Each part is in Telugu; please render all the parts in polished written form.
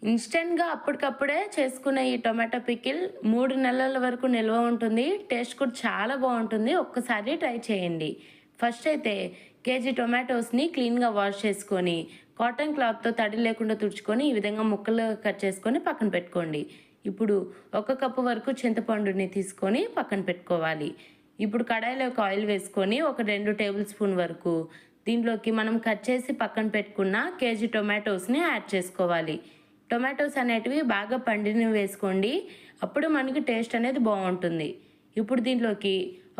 ఇన్‌స్టంట్‌గా అప్పటికప్పుడే చేసుకునే ఈ టొమాటో పికిల్ 3 నెలల వరకు నిల్వ ఉంటుంది. టేస్ట్ కూడా చాలా బావుంటుంది. ఒక్కసారి ట్రై చేయండి. ఫస్ట్ అయితే కేజీ టొమాటోస్‌ని క్లీన్‌గా వాష్ చేసుకొని, కాటన్ క్లాత్‌తో తడి లేకుండా తుడుచుకొని, ఈ విధంగా ముక్కలుగా కట్ చేసుకొని పక్కన పెట్టుకోండి. ఇప్పుడు ఒక కప్పు వరకు చింతపండుని తీసుకొని పక్కన పెట్టుకోవాలి. ఇప్పుడు కడాయిలోకి ఆయిల్ వేసుకొని ఒక 2 టేబుల్ స్పూన్ వరకు దీంట్లోకి మనం కట్ చేసి పక్కన పెట్టుకున్న కేజీ టొమాటోస్‌ని యాడ్ చేసుకోవాలి. టొమాటోస్ అనేటివి బాగా పండినవి వేసుకోండి. అప్పుడు మనకి టేస్ట్ అనేది బావుంటుంది. ఇప్పుడు దీంట్లోకి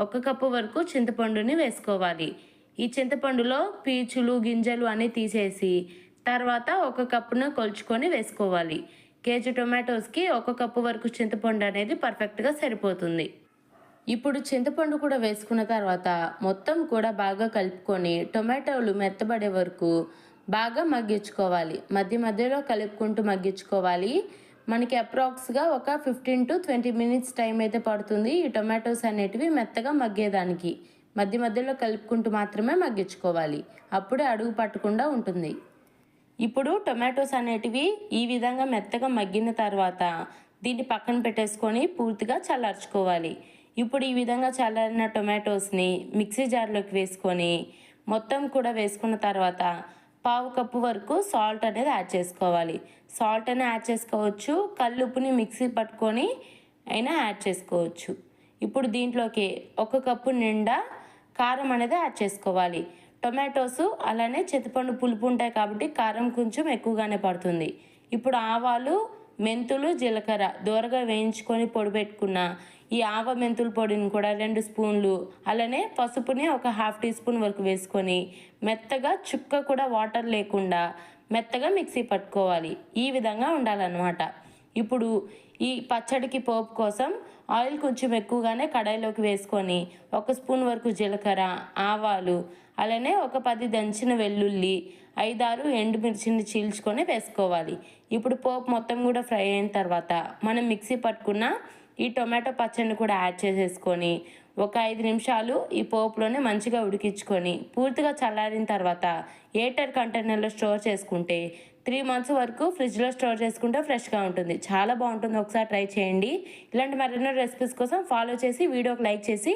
ఒక కప్పు వరకు చింతపండుని వేసుకోవాలి. ఈ చింతపండులో పీచులు, గింజలు అన్నీ తీసేసి తర్వాత ఒక కప్పున కొలుచుకొని వేసుకోవాలి. కేజీ టొమాటోస్‌కి ఒక కప్పు వరకు చింతపండు అనేది పర్ఫెక్ట్‌గా సరిపోతుంది. ఇప్పుడు చింతపండు కూడా వేసుకున్న తర్వాత మొత్తం కూడా బాగా కలుపుకొని టొమాటోలు మెత్తబడే వరకు బాగా మగ్గించుకోవాలి. మధ్య మధ్యలో కలుపుకుంటూ మగ్గించుకోవాలి. మనకి అప్రాక్స్‌గా ఒక 15-20 మినిట్స్ టైం అయితే పడుతుంది. ఈ టొమాటోస్ అనేటివి మెత్తగా మగ్గేదానికి. మధ్య మధ్యలో కలుపుకుంటూ మాత్రమే మగ్గించుకోవాలి. అప్పుడే అడుగు పట్టకుండా ఉంటుంది. ఇప్పుడు టొమాటోస్ అనేటివి ఈ విధంగా మెత్తగా మగ్గిన తర్వాత దీన్ని పక్కన పెట్టేసుకొని పూర్తిగా చల్లార్చుకోవాలి. ఇప్పుడు ఈ విధంగా చల్లారిన టొమాటోస్ని మిక్సీ జార్లోకి వేసుకొని మొత్తం కూడా వేసుకున్న తర్వాత పావు కప్పు వరకు సాల్ట్ అనేది యాడ్ చేసుకోవాలి. సాల్ట్ అయినా యాడ్ చేసుకోవచ్చు, కల్లుప్పుని మిక్సీ పట్టుకొని అయినా యాడ్ చేసుకోవచ్చు. ఇప్పుడు దీంట్లోకి ఒక కప్పు నిండా కారం అనేది యాడ్ చేసుకోవాలి. టొమాటోసు అలానే చింతపండు పులుపు ఉంటాయి కాబట్టి కారం కొంచెం ఎక్కువగానే పడుతుంది. ఇప్పుడు ఆవాలు, మెంతులు, జీలకర్ర దోరగా వేయించుకొని పొడి పెట్టుకున్న ఈ మెంతుల పొడిని కూడా 2 స్పూన్లు, అలానే పసుపుని ఒక హాఫ్ టీ స్పూన్ వరకు వేసుకొని మెత్తగా చుక్క కూడా వాటర్ లేకుండా మెత్తగా మిక్సీ పట్టుకోవాలి. ఈ విధంగా ఉండాలన్నమాట. ఇప్పుడు ఈ పచ్చడికి పోపు కోసం ఆయిల్ కొంచెం ఎక్కువగానే కడాయిలోకి వేసుకొని ఒక స్పూన్ వరకు జీలకర్ర, ఆవాలు, అలానే ఒక 10 దంచిన వెల్లుల్లి, 5-6 ఎండుమిర్చిని చీల్చుకొని వేసుకోవాలి. ఇప్పుడు పోపు మొత్తం కూడా ఫ్రై అయిన తర్వాత మనం మిక్సీ పట్టుకున్న ఈ టొమాటో పచ్చడిని కూడా యాడ్ చేసేసుకొని ఒక 5 నిమిషాలు ఈ పోపులోనే మంచిగా ఉడికించుకొని పూర్తిగా చల్లారిన తర్వాత ఎయిర్‌టైట్ కంటైనర్‌లో స్టోర్ చేసుకుంటే 3 మంత్స్ వరకు ఫ్రిడ్జ్‌లో స్టోర్ చేసుకుంటే ఫ్రెష్‌గా ఉంటుంది. చాలా బాగుంటుంది. ఒకసారి ట్రై చేయండి. ఇలాంటి మరెన్నో రెసిపీస్ కోసం ఫాలో చేసి వీడియోకి లైక్ చేసి